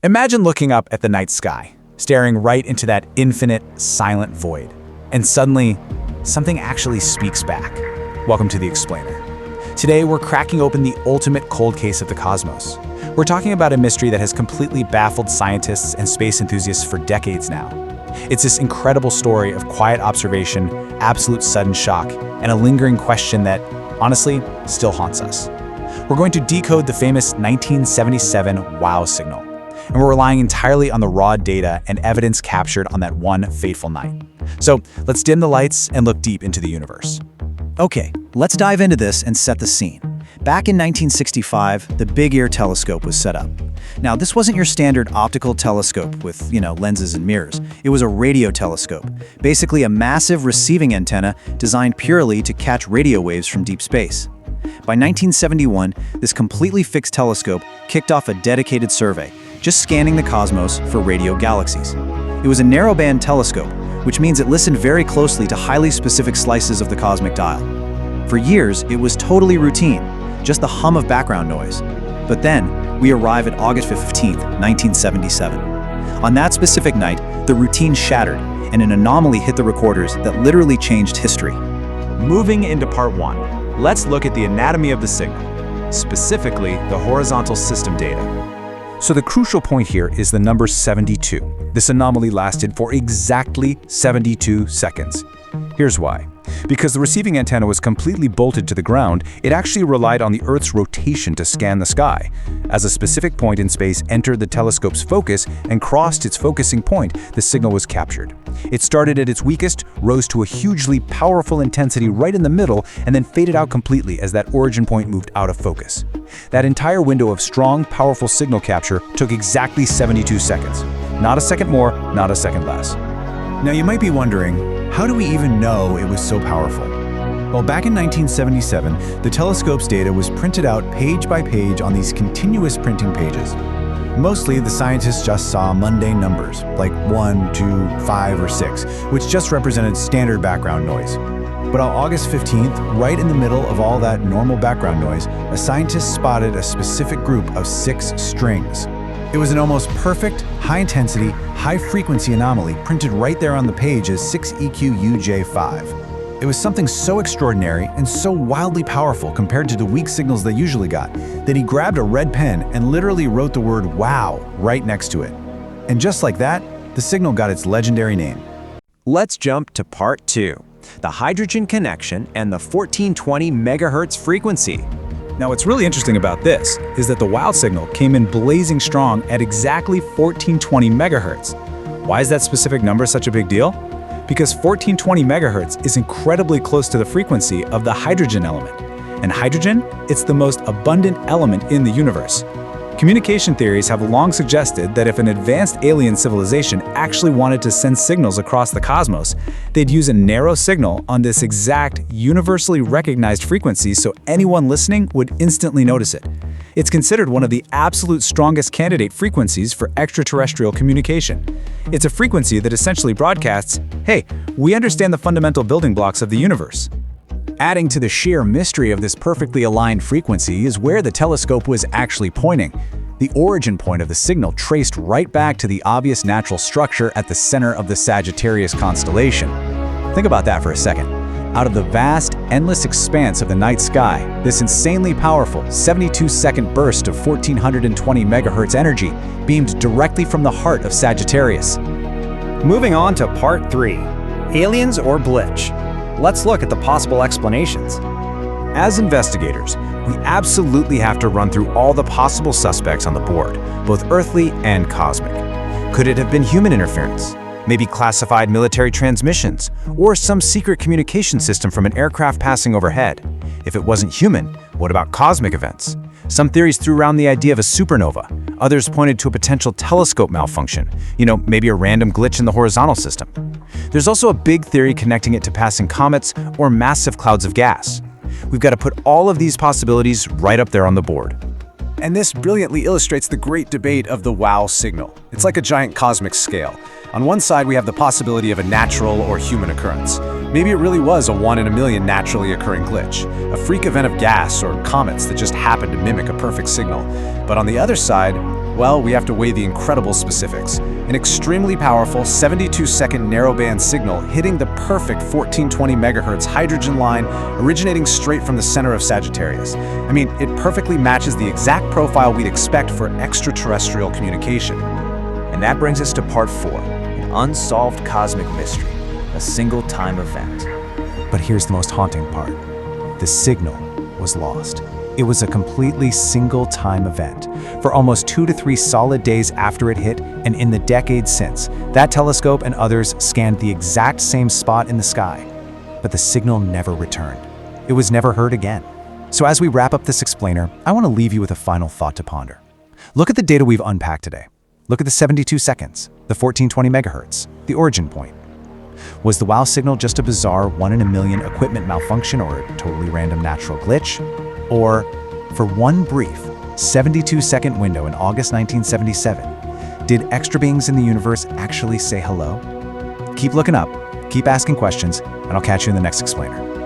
Imagine looking up at the night sky, staring right into that infinite, silent void, and suddenly, something actually speaks back. Welcome to The Explainer. Today, we're cracking open the ultimate cold case of the cosmos. We're talking about a mystery that has completely baffled scientists and space enthusiasts for decades now. It's this incredible story of quiet observation, absolute sudden shock, and a lingering question that, honestly, still haunts us. We're going to decode the famous 1977 WOW signal, and we're relying entirely on the raw data and evidence captured on that one fateful night. So let's dim the lights and look deep into the universe. Okay, let's dive into this and set the scene. Back in 1965, the Big Ear telescope was set up. Now, this wasn't your standard optical telescope with, lenses and mirrors. It was a radio telescope, basically a massive receiving antenna designed purely to catch radio waves from deep space. By 1971, this completely fixed telescope kicked off a dedicated survey, just scanning the cosmos for radio galaxies. It was a narrowband telescope, which means it listened very closely to highly specific slices of the cosmic dial. For years, it was totally routine, just the hum of background noise. But then, we arrive at August 15, 1977. On that specific night, the routine shattered, and an anomaly hit the recorders that literally changed history. Moving into part one, let's look at the anatomy of the signal, specifically the horizontal system data. So the crucial point here is the number 72. This anomaly lasted for exactly 72 seconds. Here's why. Because the receiving antenna was completely bolted to the ground, it actually relied on the Earth's rotation to scan the sky. As a specific point in space entered the telescope's focus and crossed its focusing point, the signal was captured. It started at its weakest, rose to a hugely powerful intensity right in the middle, and then faded out completely as that origin point moved out of focus. That entire window of strong, powerful signal capture took exactly 72 seconds. Not a second more, not a second less. Now you might be wondering, how do we even know it was so powerful? Well, back in 1977, the telescope's data was printed out page by page on these continuous printing pages. Mostly, the scientists just saw mundane numbers, like 1, 2, 5, or 6, which just represented standard background noise. But on August 15th, right in the middle of all that normal background noise, a scientist spotted a specific group of 6 strings. It was an almost perfect, high-intensity, high-frequency anomaly printed right there on the page as 6EQUJ5. It was something so extraordinary and so wildly powerful compared to the weak signals they usually got that he grabbed a red pen and literally wrote the word WOW right next to it. And just like that, the signal got its legendary name. Let's jump to part 2, the hydrogen connection and the 1420 megahertz frequency. Now, what's really interesting about this is that the WOW signal came in blazing strong at exactly 1420 megahertz. Why is that specific number such a big deal? Because 1420 megahertz is incredibly close to the frequency of the hydrogen element. And hydrogen, it's the most abundant element in the universe. Communication theories have long suggested that if an advanced alien civilization actually wanted to send signals across the cosmos, they'd use a narrow signal on this exact, universally recognized frequency so anyone listening would instantly notice it. It's considered one of the absolute strongest candidate frequencies for extraterrestrial communication. It's a frequency that essentially broadcasts, hey, we understand the fundamental building blocks of the universe. Adding to the sheer mystery of this perfectly aligned frequency is where the telescope was actually pointing. The origin point of the signal traced right back to the obvious natural structure at the center of the Sagittarius constellation. Think about that for a second. Out of the vast, endless expanse of the night sky, this insanely powerful 72-second burst of 1420 megahertz energy beamed directly from the heart of Sagittarius. Moving on to part 3, aliens or glitch. Let's look at the possible explanations. As investigators, we absolutely have to run through all the possible suspects on the board, both earthly and cosmic. Could it have been human interference? Maybe classified military transmissions, or some secret communication system from an aircraft passing overhead? If it wasn't human, what about cosmic events? Some theories threw around the idea of a supernova. Others pointed to a potential telescope malfunction, maybe a random glitch in the horizontal system. There's also a big theory connecting it to passing comets or massive clouds of gas. We've got to put all of these possibilities right up there on the board. And this brilliantly illustrates the great debate of the WOW signal. It's like a giant cosmic scale. On one side, we have the possibility of a natural or human occurrence. Maybe it really was a 1 in a million naturally occurring glitch, a freak event of gas or comets that just happened to mimic a perfect signal. But on the other side, Well, we have to weigh the incredible specifics. An extremely powerful 72-second narrowband signal hitting the perfect 1420 MHz hydrogen line originating straight from the center of Sagittarius. I mean, it perfectly matches the exact profile we'd expect for extraterrestrial communication. And that brings us to part 4, an unsolved cosmic mystery, a single-time event. But here's the most haunting part. The signal was lost. It was a completely single-time event. For almost 2 to 3 solid days after it hit, and in the decades since, that telescope and others scanned the exact same spot in the sky. But the signal never returned. It was never heard again. So as we wrap up this explainer, I want to leave you with a final thought to ponder. Look at the data we've unpacked today. Look at the 72 seconds, the 1420 MHz, the origin point. Was the WOW signal just a bizarre 1 in a million equipment malfunction or a totally random natural glitch? Or, for one brief, 72-second window in August 1977, did extra beings in the universe actually say hello? Keep looking up, keep asking questions, and I'll catch you in the next explainer.